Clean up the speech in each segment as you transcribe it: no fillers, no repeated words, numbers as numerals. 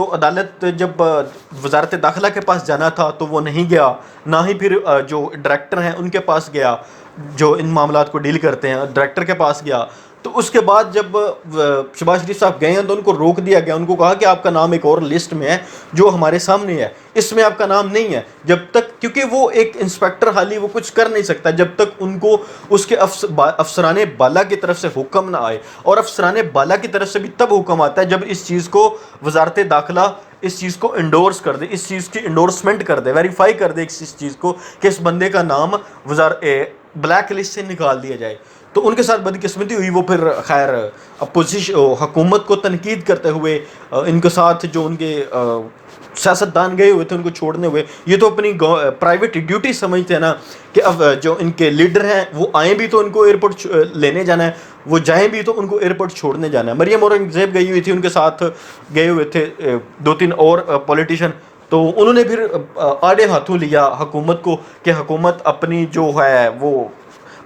تو عدالت جب وزارت داخلہ کے پاس جانا تھا تو وہ نہیں گیا، نہ ہی پھر جو ڈائریکٹر ہیں ان کے پاس گیا، جو ان معاملات کو ڈیل کرتے ہیں ڈائریکٹر کے پاس گیا۔ تو اس کے بعد جب شہباز شریف صاحب گئے ہیں تو ان کو روک دیا گیا، ان کو کہا کہ آپ کا نام ایک اور لسٹ میں ہے جو ہمارے سامنے ہے، اس میں آپ کا نام نہیں ہے جب تک، کیونکہ وہ ایک انسپیکٹر حالی وہ کچھ کر نہیں سکتا جب تک ان کو اس کے افسران بالا کی طرف سے حکم نہ آئے، اور افسران بالا کی طرف سے بھی تب حکم آتا ہے جب اس چیز کو وزارت داخلہ اس چیز کو انڈورس کر دے، اس چیز کی انڈورسمنٹ کر دے، ویریفائی کر دے اس چیز کو کہ اس بندے کا نام بلیک لسٹ سے نکال دیا جائے۔ تو ان کے ساتھ بدقسمتی ہوئی، وہ پھر خیر اپوزیشن حکومت کو تنقید کرتے ہوئے ان کے ساتھ جو ان کے سیاستدان گئے ہوئے تھے ان کو چھوڑنے ہوئے، یہ تو اپنی پرائیویٹ ڈیوٹی سمجھتے ہیں نا کہ اب جو ان کے لیڈر ہیں وہ آئیں بھی تو ان کو ایئرپورٹ لینے جانا ہے، وہ جائیں بھی تو ان کو ایئرپورٹ چھوڑنے جانا ہے۔ مریم اورنگزیب گئی ہوئی تھی، ان کے ساتھ گئے ہوئے تھے 2-3 اور پولیٹیشین، تو انہوں نے پھر آڑے ہاتھوں لیا حکومت کو کہ حکومت اپنی جو ہے وہ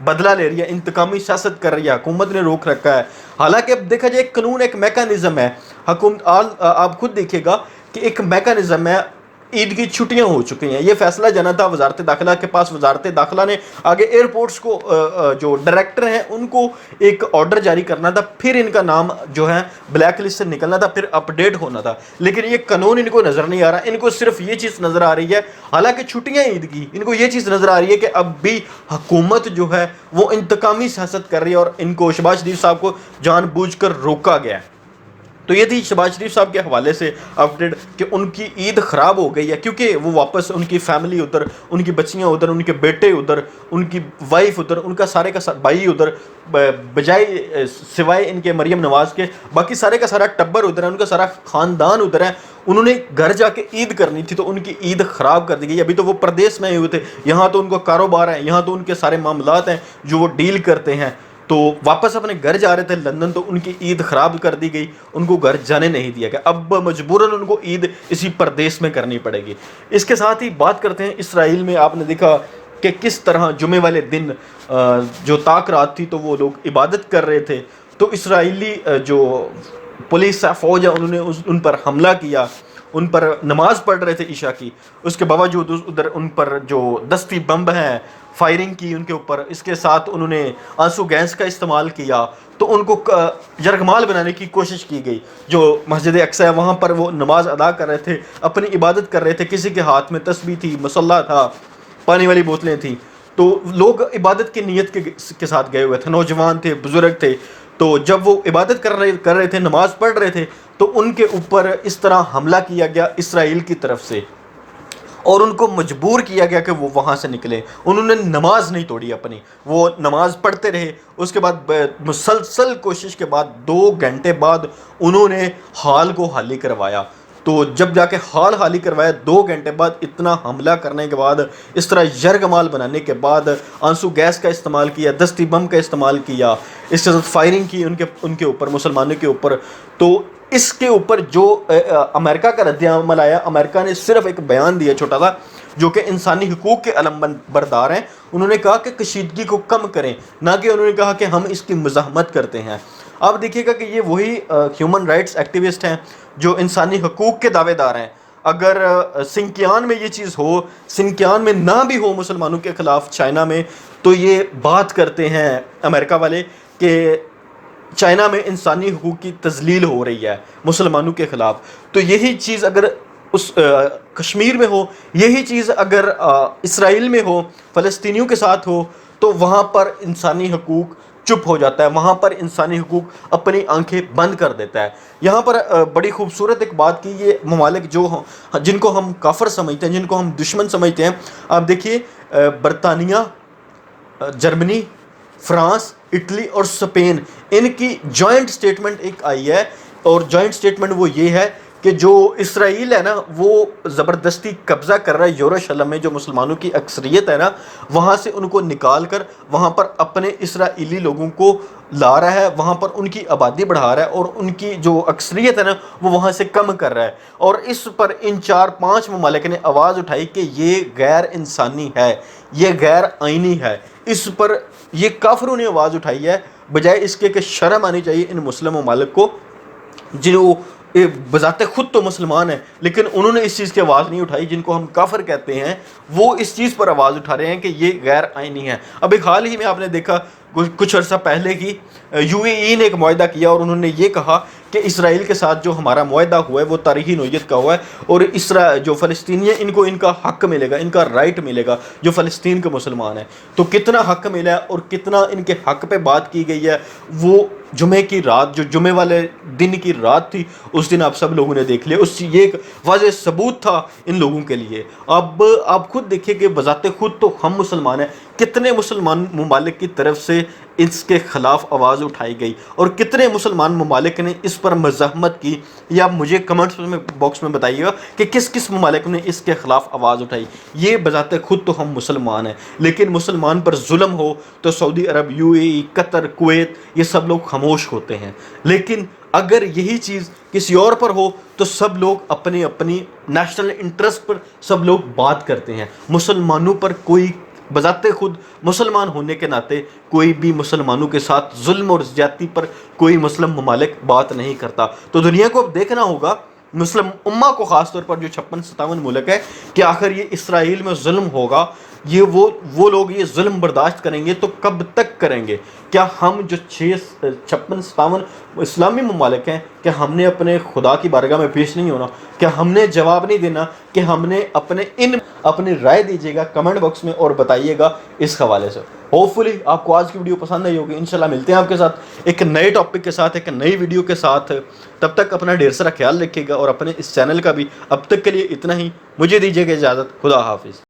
بدلہ لے رہی ہے، انتقامی سیاست کر رہی ہے، حکومت نے روک رکھا ہے۔ حالانکہ اب دیکھا جائے ایک قانون، ایک میکانزم ہے، آپ خود دیکھیے گا کہ ایک میکانزم ہے، عید کی چھٹیاں ہو چکی ہیں، یہ فیصلہ جانا تھا وزارت داخلہ کے پاس، وزارت داخلہ نے آگے ایئرپورٹس کو جو ڈائریکٹر ہیں ان کو ایک آرڈر جاری کرنا تھا، پھر ان کا نام جو ہے بلیک لسٹ سے نکلنا تھا، پھر اپ ڈیٹ ہونا تھا، لیکن یہ قانون ان کو نظر نہیں آ رہا، ان کو صرف یہ چیز نظر آ رہی ہے، حالانکہ چھٹیاں عید کی، ان کو یہ چیز نظر آ رہی ہے کہ اب بھی حکومت جو ہے وہ انتقامی سیاست کر رہی ہے اور ان کو شہباز شریف صاحب کو جان بوجھ کر روکا گیا ہے۔ تو یہ تھی شہباز شریف صاحب کے حوالے سے اپڈیٹ کہ ان کی عید خراب ہو گئی ہے، کیونکہ وہ واپس ان کی فیملی ادھر، ان کی بچیاں ادھر، ان کے بیٹے ادھر، ان کی وائف ادھر، ان کا سارے کا بھائی ادھر، بجائے سوائے ان کے مریم نواز کے باقی سارے کا سارا ٹبر ادھر ہے، ان کا سارا خاندان ادھر ہے، انہوں نے گھر جا کے عید کرنی تھی تو ان کی عید خراب کر دی گئی۔ ابھی تو وہ پردیس میں ہوئے تھے، یہاں تو ان کو کاروبار ہے، یہاں تو ان کے سارے معاملات ہیں جو وہ ڈیل کرتے ہیں، تو واپس اپنے گھر جا رہے تھے لندن، تو ان کی عید خراب کر دی گئی، ان کو گھر جانے نہیں دیا گیا، اب مجبوراً ان کو عید اسی پردیس میں کرنی پڑے گی۔ اس کے ساتھ ہی بات کرتے ہیں اسرائیل میں، آپ نے دیکھا کہ کس طرح جمعے والے دن جو طاق رات تھی تو وہ لوگ عبادت کر رہے تھے، تو اسرائیلی جو پولیس فوج ہے انہوں نے ان پر حملہ کیا، ان پر نماز پڑھ رہے تھے عشاء کی، اس کے باوجود ادھر ان پر جو دستی بمب ہیں فائرنگ کی ان کے اوپر، اس کے ساتھ انہوں نے آنسو گیس کا استعمال کیا، تو ان کو یرغمال بنانے کی کوشش کی گئی۔ جو مسجد اقصی ہے وہاں پر وہ نماز ادا کر رہے تھے، اپنی عبادت کر رہے تھے، کسی کے ہاتھ میں تسبیح تھی، مصلی تھا، پانی والی بوتلیں تھیں، تو لوگ عبادت کی نیت کے ساتھ گئے ہوئے تھے، نوجوان تھے، بزرگ تھے، تو جب وہ عبادت کر رہے تھے، نماز پڑھ رہے تھے، تو ان کے اوپر اس طرح حملہ کیا گیا اسرائیل کی طرف سے، اور ان کو مجبور کیا گیا کہ وہ وہاں سے نکلیں۔ انہوں نے نماز نہیں توڑی اپنی، وہ نماز پڑھتے رہے، اس کے بعد مسلسل کوشش کے بعد 2 گھنٹے بعد انہوں نے حال کو حالی کروایا، تو جب جا کے حال حالی کروایا 2 گھنٹے بعد، اتنا حملہ کرنے کے بعد، اس طرح یرغمال بنانے کے بعد، آنسو گیس کا استعمال کیا، دستی بم کا استعمال کیا، اس کے ساتھ فائرنگ کی ان کے اوپر، مسلمانوں کے اوپر، تو اس کے اوپر جو امریکہ کا رد عمل آیا، امریکہ نے صرف ایک بیان دیا چھوٹا سا، جو کہ انسانی حقوق کے علم بردار ہیں، انہوں نے کہا کہ کشیدگی کو کم کریں، نہ کہ انہوں نے کہا کہ ہم اس کی مزاحمت کرتے ہیں۔ آپ دیکھیے گا کہ یہ وہی ہیومن رائٹس ایکٹیوسٹ ہیں جو انسانی حقوق کے دعوے دار ہیں۔ اگر سنکیان میں یہ چیز ہو، سنکیان میں نہ بھی ہو مسلمانوں کے خلاف چائنا میں، تو یہ بات کرتے ہیں امریکہ والے کہ چائنا میں انسانی حقوق کی تذلیل ہو رہی ہے مسلمانوں کے خلاف، تو یہی چیز اگر اس کشمیر میں ہو، یہی چیز اگر اسرائیل میں ہو، فلسطینیوں کے ساتھ ہو، تو وہاں پر انسانی حقوق چپ ہو جاتا ہے، وہاں پر انسانی حقوق اپنی آنکھیں بند کر دیتا ہے۔ یہاں پر بڑی خوبصورت ایک بات کی، یہ ممالک جو جن کو ہم کافر سمجھتے ہیں، جن کو ہم دشمن سمجھتے ہیں، آپ دیکھیے برطانیہ، جرمنی، فرانس، اٹلی اور اسپین، ان کی جوائنٹ سٹیٹمنٹ ایک آئی ہے، اور جوائنٹ سٹیٹمنٹ وہ یہ ہے کہ جو اسرائیل ہے نا وہ زبردستی قبضہ کر رہا ہے یروشلم میں، جو مسلمانوں کی اکثریت ہے نا وہاں سے ان کو نکال کر وہاں پر اپنے اسرائیلی لوگوں کو لا رہا ہے، وہاں پر ان کی آبادی بڑھا رہا ہے، اور ان کی جو اکثریت ہے نا وہ وہاں سے کم کر رہا ہے، اور اس پر ان 4-5 ممالک نے آواز اٹھائی کہ یہ غیر انسانی ہے، یہ غیر آئینی ہے۔ اس پر یہ کافروں نے آواز اٹھائی ہے، بجائے اس کے کہ شرم آنی چاہیے ان مسلم ممالک کو، جو بذات خود تو مسلمان ہیں، لیکن انہوں نے اس چیز کی آواز نہیں اٹھائی. جن کو ہم کافر کہتے ہیں وہ اس چیز پر آواز اٹھا رہے ہیں کہ یہ غیر آئینی ہے. ابھی حال ہی میں آپ نے دیکھا کچھ عرصہ پہلے کی یو اے ای نے ایک معاہدہ کیا اور انہوں نے یہ کہا کہ اسرائیل کے ساتھ جو ہمارا معاہدہ ہوا ہے وہ تاریخی نوعیت کا ہوا ہے، اور جو فلسطینی ہیں ان کو ان کا حق ملے گا، ان کا رائٹ ملے گا جو فلسطین کے مسلمان ہیں. تو کتنا حق ملا ہے اور کتنا ان کے حق پہ بات کی گئی ہے، وہ جمعے کی رات، جو جمعے والے دن کی رات تھی، اس دن آپ سب لوگوں نے دیکھ لیا. یہ ایک واضح ثبوت تھا ان لوگوں کے لیے. اب آپ خود دیکھیں کہ بذات خود تو ہم مسلمان ہیں، کتنے مسلمان ممالک کی طرف سے اس کے خلاف آواز اٹھائی گئی اور کتنے مسلمان ممالک نے اس پر مزاحمت کی. یا مجھے کمنٹس باکس میں بتائیے گا کہ کس کس ممالک نے اس کے خلاف آواز اٹھائی. یہ بذات خود تو ہم مسلمان ہیں، لیکن مسلمان پر ظلم ہو تو سعودی عرب، you a E, Qatar, Kuwait, یہ سب لوگ خاموش ہوتے ہیں. لیکن اگر یہی چیز کسی اور پر ہو تو سب لوگ اپنی اپنی نیشنل انٹرسٹ پر سب لوگ بات کرتے ہیں. مسلمانوں پر کوئی بذات خود مسلمان ہونے کے ناطے کوئی بھی مسلمانوں کے ساتھ ظلم اور زیادتی پر کوئی مسلم ممالک بات نہیں کرتا. تو دنیا کو اب دیکھنا ہوگا، مسلم امہ کو خاص طور پر جو 56-57 ملک ہے، کہ آخر یہ اسرائیل میں ظلم ہوگا، یہ وہ لوگ یہ ظلم برداشت کریں گے تو کب تک کریں گے؟ کیا ہم جو 56-57 اسلامی ممالک ہیں، کیا ہم نے اپنے خدا کی بارگاہ میں پیش نہیں ہونا؟ کیا ہم نے جواب نہیں دینا کہ ہم نے اپنی رائے دیجیے گا کمنٹ باکس میں اور بتائیے گا اس حوالے سے. ہوپ فلی آپ کو آج کی ویڈیو پسند آئی ہوگی. انشاءاللہ ملتے ہیں آپ کے ساتھ ایک نئے ٹاپک کے ساتھ، ایک نئی ویڈیو کے ساتھ. تب تک اپنا ڈھیر سارا خیال رکھیے گا اور اپنے اس چینل کا بھی. اب تک کے لیے اتنا ہی، مجھے دیجیے گا اجازت. خدا حافظ.